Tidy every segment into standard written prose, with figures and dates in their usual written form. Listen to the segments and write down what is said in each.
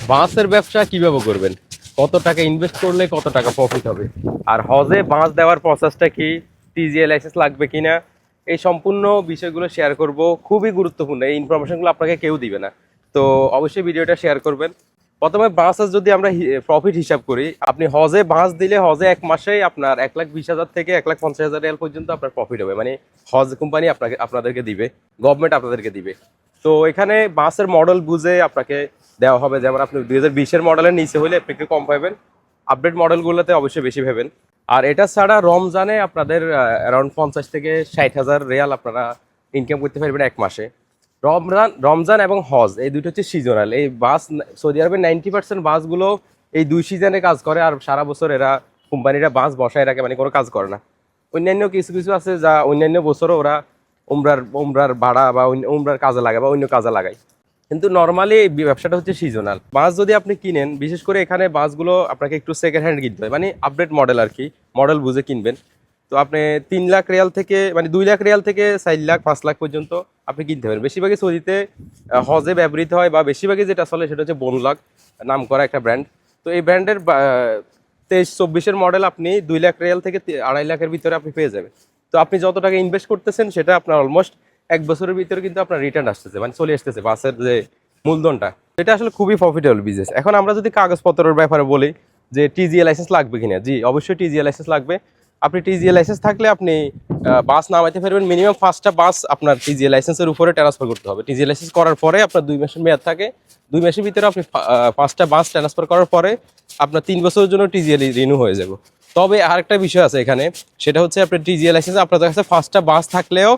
বাঁশের ব্যবসা কিভাবে করবেন, কত টাকা ইনভেস্ট করলে কত টাকা প্রফিট হবে, আর হজে বাঁশ দেওয়ার প্রসেসটা কি, টিজিএ লাইসেন্স লাগবে কিনা, এই সম্পূর্ণ বিষয়গুলো শেয়ার করব। খুবই গুরুত্বপূর্ণ, এই ইনফরমেশনগুলো আপনাকে কেউ দিবে না। তো অবশ্যই ভিডিওটা শেয়ার করবেন। প্রথমে বাঁশের যদি আমরা প্রফিট হিসাব করি, আপনি হজে বাঁশ দিলে হজে এক মাসেই আপনার 1,20,000 থেকে 1,50,000 রিয়াল পর্যন্ত আপনার প্রফিট হবে। মানে হজ কোম্পানি আপনাদেরকে দিবে, গভর্নমেন্ট আপনাদেরকে দিবে। তো এখানে বাসের মডেল বুঝে আপনাকে দেওয়া হবে। যেমন আপনি 2020-এর মডেলের নিচে হলে আপনি একটু কম পাবেন, আপডেট মডেলগুলোতে অবশ্যই বেশি পাবেন। আর এটা ছাড়া রমজানে আপনাদের অ্যারাউন্ড 50 থেকে 60,000 রিয়াল আপনারা ইনকাম করতে পারবেন এক মাসে। রমজান রমজান এবং হজ এই দুটো হচ্ছে সিজনাল। এই বাস সৌদি আরবের 90% বাসগুলো এই দুই সিজনে কাজ করে, আর সারা বছর এরা কোম্পানিরা বাস বসায় রাখে, মানে কোনো কাজ করে না। অন্যান্য কিছু কিছু আছে যা অন্যান্য বছরও ওরা উমরার ভাড়া বা উমরার কাজে লাগায় বা অন্য কাজে লাগায়। কিন্তু নর্মালি এই ব্যবসাটা হচ্ছে সিজনাল। বাস যদি আপনি কিনেন, বিশেষ করে এখানে বাসগুলো আপনাকে একটু সেকেন্ড হ্যান্ড কিনতে হয়, মানে আপডেট মডেল আর কি, মডেল বুঝে কিনবেন। তো আপনি 3 লাখ রিয়াল থেকে, মানে 2 লাখ রিয়াল থেকে 4 লাখ 5 লাখ পর্যন্ত আপনি কিনতে পারেন। বেশিরভাগই সৌদিতে হজে ব্যবহৃত হয়, বা বেশিরভাগই যেটা চলে সেটা হচ্ছে বোনলাক, নাম করা একটা ব্র্যান্ড। তো এই ব্র্যান্ডের 23-24-এর মডেল আপনি 2 লাখ রিয়াল থেকে 2.5 লাখের ভিতরে আপনি পেয়ে যাবেন। তো আপনি যত টাকা ইনভেস্ট করতেছেন সেটা আপনার অলমোস্ট 1 বছরের ভিতরে কিন্তু আপনার রিটার্ন আসতেছে, মানে চলে আসতেছে বাসের যে মূলধনটা। এটা আসলে খুবই প্রফিটেবল বিজনেস। এখন আমরা যদি কাগজপত্রের ব্যাপারে বলি যে টিজিএ লাইসেন্স লাগবে কিনা, জি অবশ্যই টিজিএ লাইসেন্স লাগবে। আপনি টিজিএ লাইসেন্স থাকলে আপনি বাস নামাইতে পারবেন। মিনিমাম 5টা বাস আপনার টিজিএ লাইসেন্সের উপরে ট্রান্সফার করতে হবে। টিজিএ লাইসেন্স করার পরে আপনার 2 মাসের মেয়াদ থাকে। 2 মাসের ভিতরে আপনি 5টা বাস ট্রান্সফার করার পরে আপনার 3 বছরের জন্য টিজিএ রিনিউ হয়ে যাবে। তবে আরেকটা বিষয় আছে এখানে, সেটা হচ্ছে আপনার টিজিএ লাইসেন্স আপনাদের কাছে 5টা বাস থাকলেও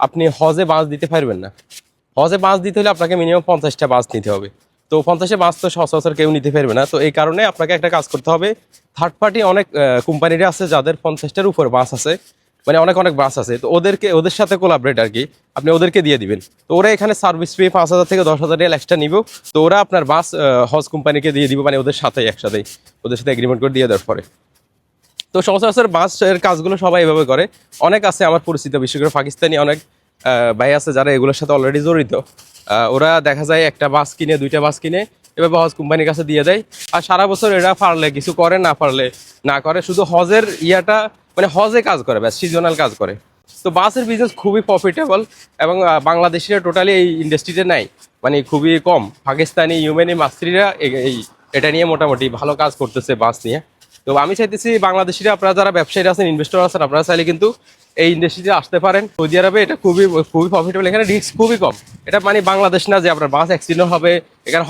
আপনি হজে বাস দিতে পারবেন না। হজে বাস দিতে হলে আপনাকে মিনিমাম 50টা বাস নিতে হবে। তো 50 বাস তো সচরাচর কেউ নিতে পারবে না। তো এই কারণে আপনাকে একটা কাজ করতে হবে। থার্ড পার্টি অনেক কোম্পানিরা আছে যাদের 50টার উপর বাস আছে, মানে অনেক অনেক বাস আছে। তো ওদের সাথে কোলাবরেট আর কি, আপনি ওদেরকে দিয়ে দিবেন। তো ওরা এখানে সার্ভিস ফি 5,000 থেকে 10,000 রিয়াল এক্সট্রা নিব। তো ওরা আপনার বাস হজ কোম্পানিকে দিয়ে দিব, মানে ওদের সাথে একসাথেই ওদের সাথে এগ্রিমেন্ট করে দিয়ে দেওয়ার পরে। তো সচরাচর বাসের কাজগুলো সবাই এভাবে করে। অনেক আছে আমার পরিচিত, বিশেষ করে পাকিস্তানি অনেক ভাই আছে যারা এগুলোর সাথে অলরেডি জড়িত। ওরা দেখা যায় একটা বাস কিনে, 2টা বাস কিনে এভাবে হজ কোম্পানির কাছে দিয়ে দেয়। আর সারা বছর এরা পারলে কিছু করে, না পারলে না করে, শুধু হজের ইয়াটা মানে হজে কাজ করে, ব্যাস সিজনাল কাজ করে। তো বাসের বিজনেস খুবই প্রফিটেবল, এবং বাংলাদেশিরা টোটালি এই ইন্ডাস্ট্রিতে নাই, মানে খুবই কম। পাকিস্তানি ইউমেনি মাস্ত্রিরা এই এটা নিয়ে মোটামুটি ভালো কাজ করতেছে বাস নিয়ে। তো আমি চাইতেছি বাংলাদেশিরা, আপনারা যারা ব্যবসায়ী আছেন, ইনভেস্টর আছেন, আপনারা চাইলে কিন্তু এই ইন্ডাস্ট্রিতে আসতে পারেন। সৌদি আরবে এটা খুবই খুবই প্রফিটেবল, এখানে রিস্ক খুবই কম। এটা মানে বাংলাদেশ না যে আপনার বাস অ্যাক্সিডেন্ট হবে, এখানে